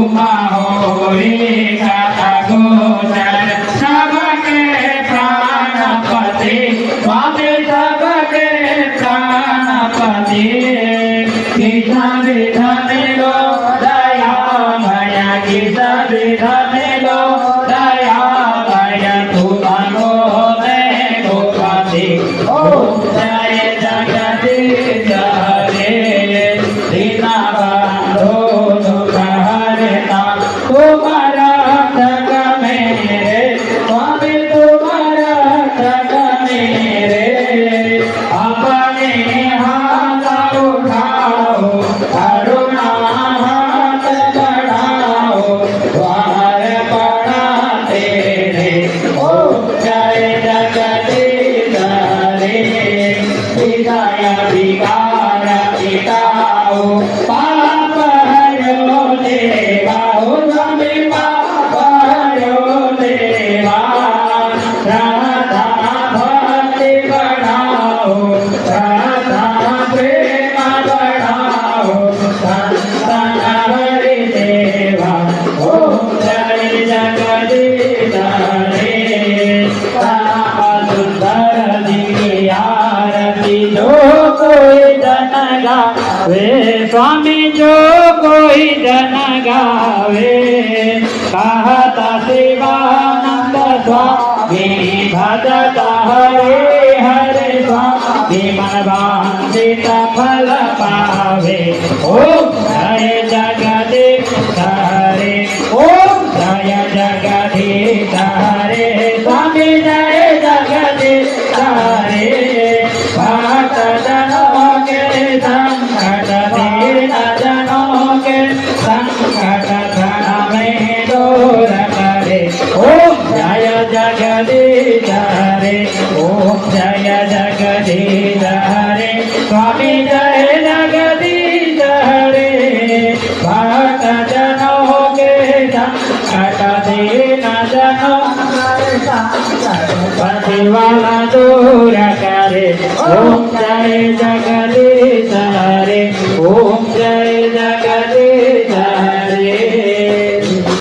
उमा होरी गाता गोचर सबके प्राणपति स्वामी सबके प्राणपति गीता विधाने लो दया भया गीता विधाने लो दया भया तुम्हारो ने गोपति ओम जय जगदीश हरे दीना बंधो दुख हरता तुम्हारा जग मेरे स्वामी तुम्हारा जग मेरे अपने हाथ उठाओ करुणा हाथ बढ़ाओ द्वार पड़ा तेरे ओम जय जगदीश हरे विदाय विकार पिताओ पाप हरो देवा स्वामी पाप हरो देवा राधा भक्ति बढ़ाओ राधा प्रेम बढ़ाओ संतन हरि देवा ओम जय जगदीश हरे राम सुंदर जी की आरती जो कोई जन गावे स्वामी जो कोई जन गावे कहता शिवानंद स्वामी भजता हरे हरे स्वामी मन वांछित फल पावे ओम जय जगदीश हरे ओम जय जगदीश हरे स्वामी जय जगदीश हरे भक्त जनों के संकट दीन जनों के संकट धन में दूर करे ओम जय जगदीश हरे ओम जय जगदीश हरे स्वामी जय जगदीश हरे भक्त जनों के संकट दीन जनों वाला दूर करे ओम जय जगदीश हरे ओम जय जय